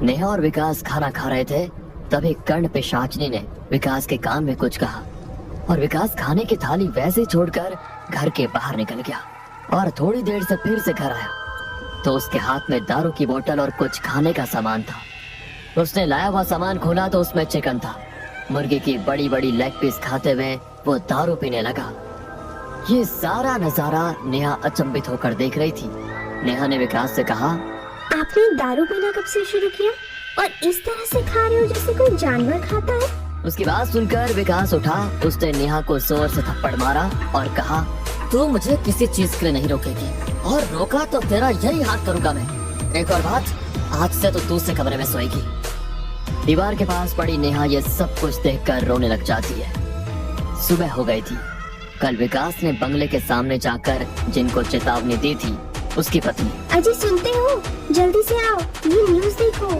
नेहा और विकास खाना खा रहे थे, तभी कर्ण पिशाचिनी ने विकास के कान में कुछ कहा और विकास खाने की थाली वैसे छोड़कर घर के बाहर निकल गया और थोड़ी देर से फिर से घर आया तो उसके हाथ में दारू की बोतल और कुछ खाने का सामान था। उसने लाया हुआ सामान खोला तो उसमें चिकन था। मुर्गी की बड़ी बड़ी लेग पीस खाते हुए वो दारू पीने लगा। ये सारा नजारा नेहा अचंभित होकर देख रही थी। नेहा ने विकास से कहा, आपने दारू पीना कब से शुरू किया और इस तरह से खा रहे हो जैसे कोई जानवर खाता है? उसकी बात सुनकर विकास उठा। उसने नेहा को जोर से थप्पड़ मारा और कहा, तू मुझे किसी चीज के लिए नहीं रोकेगी और रोका तो तेरा यही हाथ करूंगा मैं। एक और बात, आज से तो दूसरे कमरे में सोएगी। दीवार के पास पड़ी नेहा ये सब कुछ देखकर रोने लग जाती है। सुबह हो गई थी। कल विकास ने बंगले के सामने जाकर जिनको चेतावनी दी थी उसकी पत्नी, अजय सुनते हो, जल्दी से आओ, ये न्यूज़ देखो।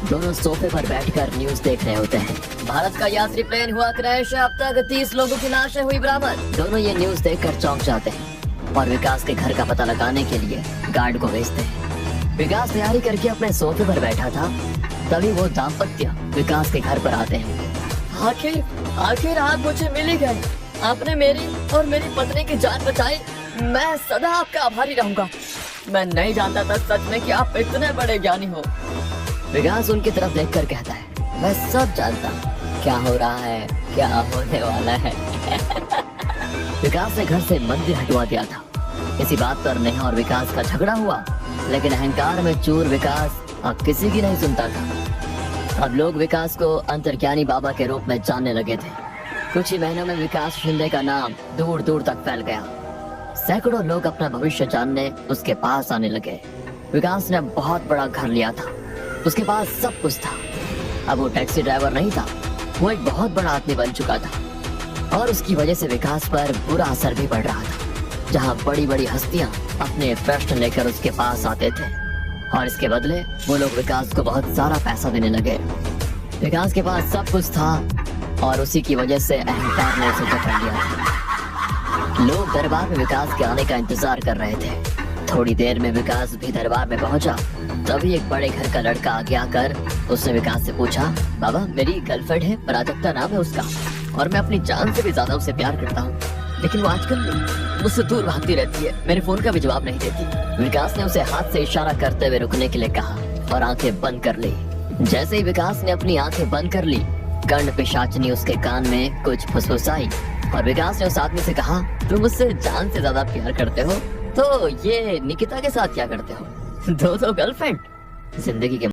दोनों सोफे पर बैठकर न्यूज देख रहे होते हैं। भारत का यात्री प्लेन हुआ क्रैश, अब तक 30 लोगों की लाशें हुई बरामद। दोनों ये न्यूज देखकर चौंक जाते हैं और विकास के घर का पता लगाने के लिए गार्ड को भेजते हैं। विकास तैयारी करके अपने सोफे पर बैठा था, तभी वो दाम्पत्य विकास के घर पर आते हैं। आखिर आप मुझे मिल ही गए। आपने मेरी और मेरी पत्नी की जान बचाई। मैं सदा आपका आभारी रहूंगा। मैं नहीं जानता था सच में कि आप इतने बड़े ज्ञानी हो। विकास उनकी तरफ देखकर कहता है, मैं सब जानता हूँ क्या हो रहा है, क्या होने वाला है। विकास ने घर से मंदिर हटवा दिया था। इसी बात पर नेहा और विकास का झगड़ा हुआ, लेकिन अहंकार में चूर विकास अब किसी की नहीं सुनता था। अब लोग विकास को अंतर्ज्ञानी बाबा के रूप में जानने लगे थे। कुछ ही महीनों में विकास शिंदे का नाम दूर दूर तक फैल गया। सैकड़ों लोग अपना भविष्य जानने उसके पास आने लगे। विकास ने बहुत बड़ा घर लिया था, उसके पास सब कुछ था। अब वो टैक्सी ड्राइवर नहीं था, वो एक बहुत बड़ा आदमी बन चुका था और उसकी वजह से विकास पर बुरा असर भी पड़ रहा था। जहाँ बड़ी बड़ी हस्तियाँ अपने प्रश्न लेकर उसके पास आते थे और इसके बदले वो लोग विकास को बहुत सारा पैसा देने लगे। विकास के पास सब कुछ था और उसी की वजह से अहंकार ने उसे पकड़ लिया था। लोग दरबार में विकास के आने का इंतजार कर रहे थे। थोड़ी देर में विकास भी दरबार में पहुंचा। तभी एक बड़े घर का लड़का आगे आकर उसने विकास से पूछा, बाबा मेरी गर्लफ्रेंड है, प्राजक्ता नाम है उसका और मैं अपनी जान से भी ज्यादा उससे प्यार करता हूँ, लेकिन वो आजकल मुझसे दूर भागती रहती है, मेरे फोन का भी जवाब नहीं देती। विकास ने उसे हाथ से इशारा करते हुए रुकने के लिए कहा और आंखें बंद कर ली। जैसे ही विकास ने अपनी आंखें बंद कर ली, कर्ण पिशाचिनी उसके कान में कुछ फुसफुसाई और विकास ने उस आदमी से कहा, तुम मुझसे जान से ज्यादा प्यार करते हो तो ये निकिता के साथ क्या करते हो? दो गर्लफ्रेंड? जिंदगी के